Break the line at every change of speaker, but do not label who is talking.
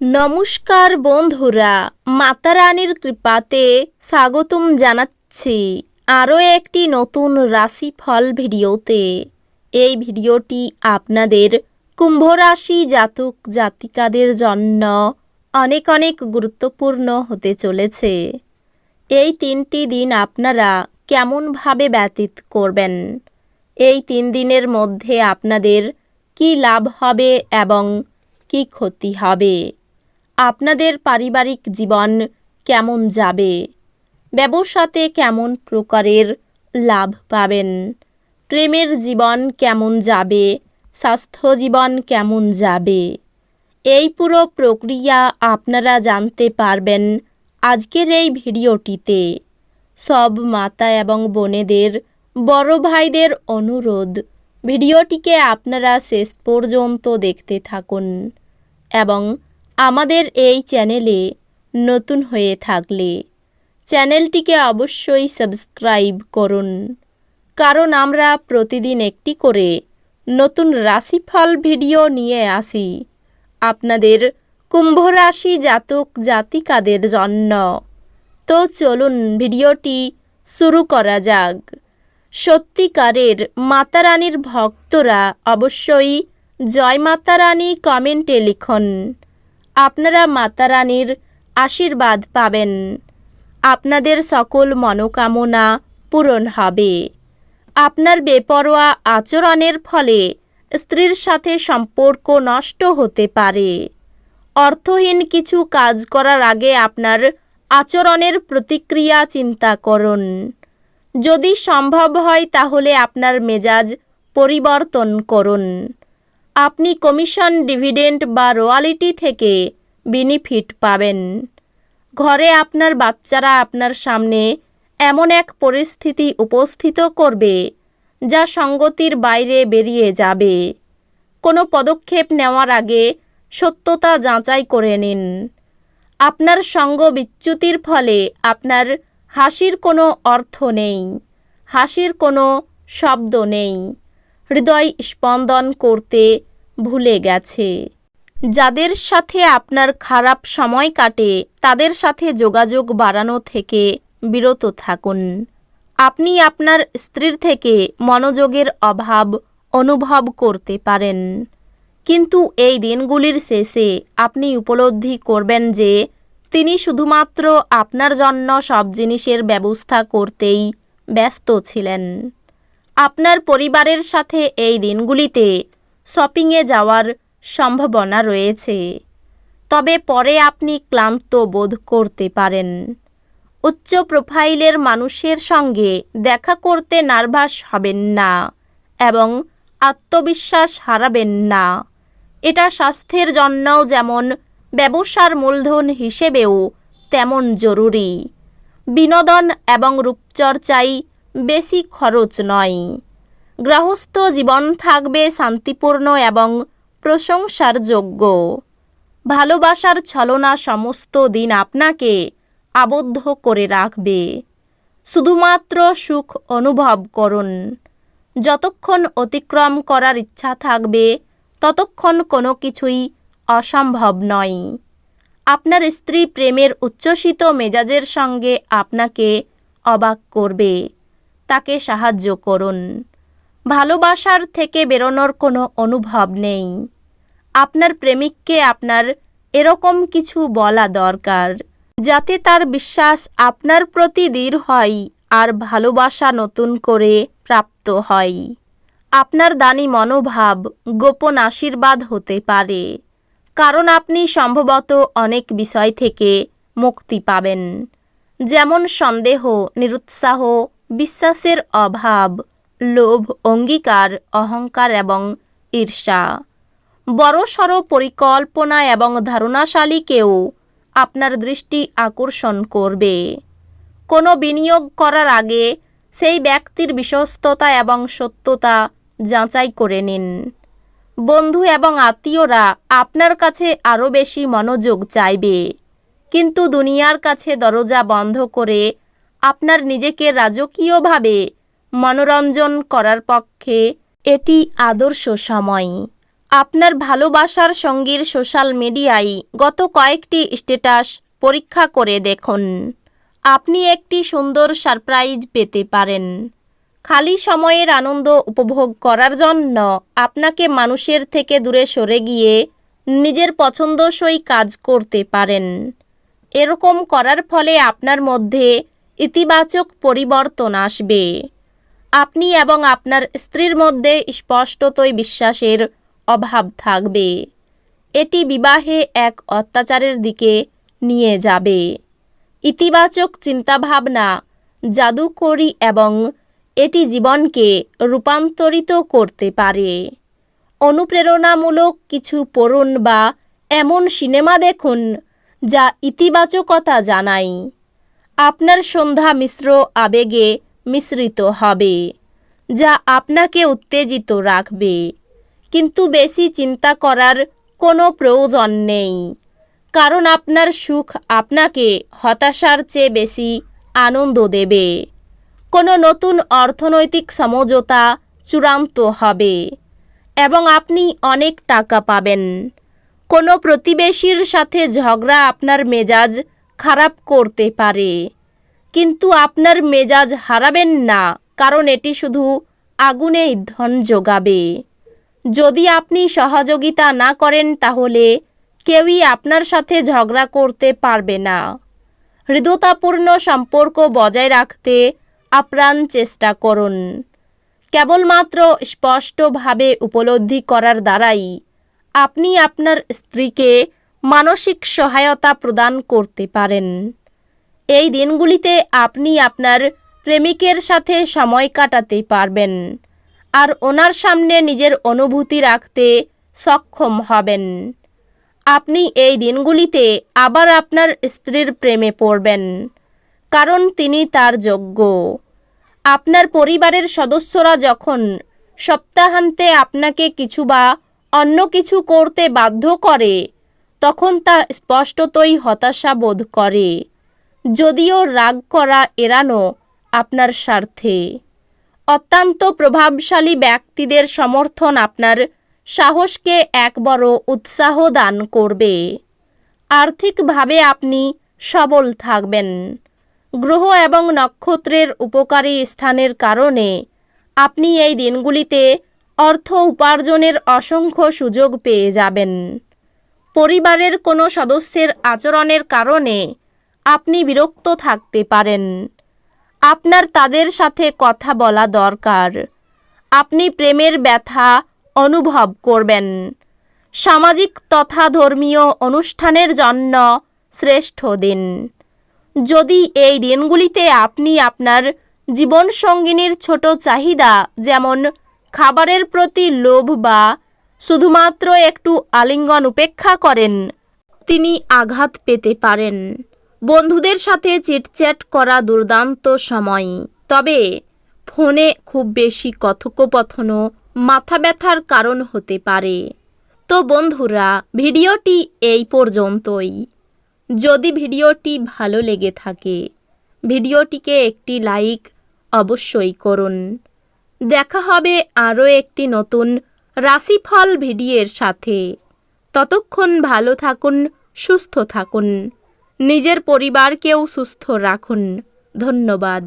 নমস্কার বন্ধুরা, মাতা রানীর কৃপাতে স্বাগতম জানাচ্ছি আরও একটি নতুন রাশিফল ভিডিওতে। এই ভিডিওটি আপনাদের কুম্ভ রাশি জাতক জাতিকাদের জন্য অনেক অনেক গুরুত্বপূর্ণ হতে চলেছে। এই 3টি দিন আপনারা কেমনভাবে ব্যতীত করবেন, এই 3 দিনের মধ্যে আপনাদের কি লাভ হবে এবং কি ক্ষতি হবে, আপনাদের পারিবারিক জীবন কেমন যাবে, ব্যবসাতে কেমন প্রকারের লাভ পাবেন, প্রেমের জীবন কেমন যাবে, স্বাস্থ্য জীবন কেমন যাবে, এই পুরো প্রক্রিয়া আপনারা জানতে পারবেন আজকের এই ভিডিওটিতে। সব মাতা এবং বোনেদের, বড় ভাইদের অনুরোধ, ভিডিওটিকে আপনারা শেষ পর্যন্ত দেখতে থাকুন এবং আমাদের এই চ্যানেলে নতুন হয়ে থাকলে চ্যানেলটিকে অবশ্যই সাবস্ক্রাইব করুন, কারণ আমরা প্রতিদিন একটি করে নতুন রাশিফল ভিডিও নিয়ে আসি আপনাদের কুম্ভ রাশি জাতক জাতিকাদের জন্য। তো চলুন ভিডিওটি শুরু করা যাক। সত্যিকারের মাতা রানীর ভক্তরা অবশ্যই জয় মাতা রানী কমেন্টে লিখুন। আপনারা মাতা রানীর আশীর্বাদ পাবেন, আপনাদের সকল মনোকামনা পূরণ হবে। আপনার বেপরোয়া আচরণের ফলে স্ত্রীর সাথে সম্পর্ক নষ্ট হতে পারে। অর্থহীন কিছু কাজ করার আগে আপনার আচরণের প্রতিক্রিয়া চিন্তা করুন। যদি সম্ভব হয় তাহলে আপনার মেজাজ পরিবর্তন করুন। আপনি কমিশন, ডিভিডেন্ড বা রয়্যালটি থেকে বেনিফিট পাবেন। ঘরে আপনার বাচ্চারা আপনার সামনে এমন এক পরিস্থিতি উপস্থিত করবে যা সঙ্গতির বাইরে বেরিয়ে যাবে। কোনো পদক্ষেপ নেওয়ার আগে সত্যতা যাচাই করে নিন। আপনার সঙ্গ বিচ্যুতির ফলে আপনার হাসির কোনো অর্থ নেই, হাসির কোনো শব্দ নেই, হৃদয় স্পন্দন করতে ভুলে গেছে। যাদের সাথে আপনার খারাপ সময় কাটে তাদের সাথে যোগাযোগ বাড়ানো থেকে বিরত থাকুন। আপনি আপনার স্ত্রীর থেকে মনোযোগের অভাব অনুভব করতে পারেন, কিন্তু এই দিনগুলির শেষে আপনি উপলব্ধি করবেন যে তিনি শুধুমাত্র আপনার জন্য সব জিনিসের ব্যবস্থা করতেই ব্যস্ত ছিলেন। আপনার পরিবারের সাথে এই দিনগুলিতে শপিংয়ে যাওয়ার সম্ভাবনা রয়েছে, তবে পরে আপনি ক্লান্ত বোধ করতে পারেন। উচ্চ প্রোফাইলের মানুষের সঙ্গে দেখা করতে নার্ভাস হবেন না এবং আত্মবিশ্বাস হারাবেন না। এটা স্বাস্থ্যের জন্যও যেমন ব্যবসার মূলধন হিসেবেও তেমন জরুরি। বিনোদন এবং রূপচর্চায় বেশি খরচ নয়। গৃহস্থ জীবন থাকবে শান্তিপূর্ণ এবং প্রশংসার যোগ্য। ভালোবাসার ছলনা সমস্ত দিন আপনাকে আবদ্ধ করে রাখবে। শুধুমাত্র সুখ অনুভব করুন। যতক্ষণ অতিক্রম করার ইচ্ছা থাকবে ততক্ষণ কোনো কিছুই অসম্ভব নয়। আপনার স্ত্রী প্রেমের উচ্ছ্বসিত মেজাজের সঙ্গে আপনাকে অবাক করবে। তাকে সাহায্য করুন। ভালোবাসার থেকে বেরোনোর কোনো অনুভব নেই। আপনার প্রেমিককে আপনার এরকম কিছু বলা দরকার যাতে তার বিশ্বাস আপনার প্রতি দৃঢ় হয় আর ভালোবাসা নতুন করে প্রাপ্ত হয়। আপনার দানি মনোভাব গোপন আশীর্বাদ হতে পারে, কারণ আপনি সম্ভবত অনেক বিষয় থেকে মুক্তি পাবেন, যেমন সন্দেহ, নিরুৎসাহ, বিশ্বাসের অভাব, লোভ, অঙ্গীকার, অহংকার এবং ঈর্ষা। বড়সড় পরিকল্পনা এবং ধারণাশালী কেউ আপনার দৃষ্টি আকর্ষণ করবে। কোনো বিনিয়োগ করার আগে সেই ব্যক্তির বিশ্বস্ততা এবং সত্যতা যাচাই করে নিন। বন্ধু এবং আত্মীয়রা আপনার কাছে আরও বেশি মনোযোগ চাইবে, কিন্তু দুনিয়ার কাছে দরজা বন্ধ করে আপনার নিজেকে রাজকীয়ভাবে মনোরঞ্জন করার পক্ষে এটি আদর্শ সময়। আপনার ভালোবাসার সঙ্গীর সোশ্যাল মিডিয়ায় গত কয়েকটি স্ট্যাটাস পরীক্ষা করে দেখুন। আপনি একটি সুন্দর সারপ্রাইজ পেতে পারেন। খালি সময়ের আনন্দ উপভোগ করার জন্য আপনাকে মানুষের থেকে দূরে সরে গিয়ে নিজের পছন্দসই কাজ করতে পারেন। এরকম করার ফলে আপনার মধ্যে ইতিবাচক পরিবর্তন আসবে। আপনি এবং আপনার স্ত্রীর মধ্যে স্পষ্টতই বিশ্বাসের অভাব থাকবে। এটি বিবাহে এক অত্যাচারের দিকে নিয়ে যাবে। ইতিবাচক চিন্তাভাবনা জাদুকরী এবং এটি জীবনকে রূপান্তরিত করতে পারে। অনুপ্রেরণামূলক কিছু পড়ুন বা এমন সিনেমা দেখুন যা ইতিবাচকতা জানায়। আপনার সন্ধ্যা মিশ্র আবেগে মিশ্রিত হবে, যা আপনাকে উত্তেজিত রাখবে। কিন্তু বেশি চিন্তা করার কোনো প্রয়োজন নেই, কারণ আপনার সুখ আপনাকে হতাশার চেয়ে বেশি আনন্দ দেবে। কোনো নতুন অর্থনৈতিক সমঝোতা চূড়ান্ত হবে এবং আপনি অনেক টাকা পাবেন। কোনো প্রতিবেশীর সাথে ঝগড়া আপনার মেজাজ খারাপ করতে পারে, কিন্তু আপনার মেজাজ হারাবেন না, কারণ এটি শুধু আগুনে ইন্ধন যোগাবে। যদি আপনি সহযোগিতা না করেন তাহলে কেউই আপনার সাথে ঝগড়া করতে পারবে না। হৃদ্যতাপূর্ণ সম্পর্ক বজায় রাখতে আপ্রাণ চেষ্টা করুন। কেবলমাত্র স্পষ্টভাবে উপলব্ধি করার দ্বারাই আপনি আপনার স্ত্রীকে মানসিক সহায়তা প্রদান করতে পারেন। এই দিনগুলিতে আপনি আপনার প্রেমিকের সাথে সময় কাটাতে পারবেন আর ওনার সামনে নিজের অনুভূতি রাখতে সক্ষম হবেন। আপনি এই দিনগুলিতে আবার আপনার স্ত্রীর প্রেমে পড়বেন, কারণ তিনি তার যোগ্য। আপনার পরিবারের সদস্যরা যখন সপ্তাহান্তে আপনাকে কিছু বা অন্য কিছু করতে বাধ্য করে, তখন তা স্পষ্টতই হতাশা বোধ করে, যদিও রাগ করা এড়ানো আপনার স্বার্থে। অত্যন্ত প্রভাবশালী ব্যক্তিদের সমর্থন আপনার সাহসকে এক বড় উৎসাহ দান করবে। আর্থিকভাবে আপনি সবল থাকবেন। গ্রহ এবং নক্ষত্রের উপকারী স্থানের কারণে আপনি এই দিনগুলিতে অর্থ উপার্জনের অসংখ্য সুযোগ পেয়ে যাবেন। পরিবারের কোনো সদস্যের আচরণের কারণে আপনি বিরক্ত থাকতে পারেন। আপনার তাদের সাথে কথা বলা দরকার। আপনি প্রেমের ব্যথা অনুভব করবেন। সামাজিক তথা ধর্মীয় অনুষ্ঠানের জন্য শ্রেষ্ঠ দিন। যদি এই দিনগুলিতে আপনি আপনার জীবনসঙ্গিনীর ছোট চাহিদা, যেমন খাবারের প্রতি লোভ বা শুধুমাত্র একটু আলিঙ্গন উপেক্ষা করেন, তিনি আঘাত পেতে পারেন। বন্ধুদের সাথে চিটচ্যাট করা দুর্দান্ত সময়, তবে ফোনে খুব বেশি কথোপকথনও মাথা ব্যথার কারণ হতে পারে। তো বন্ধুরা, ভিডিওটি এই পর্যন্তই। যদি ভিডিওটি ভালো লেগে থাকে, ভিডিওটিকে একটি লাইক অবশ্যই করুন। দেখা হবে আরও একটি নতুন রাশিফল ভিডিওর সাথে। ততক্ষণ ভালো থাকুন, সুস্থ থাকুন, নিজের পরিবারকেও সুস্থ রাখুন। ধন্যবাদ।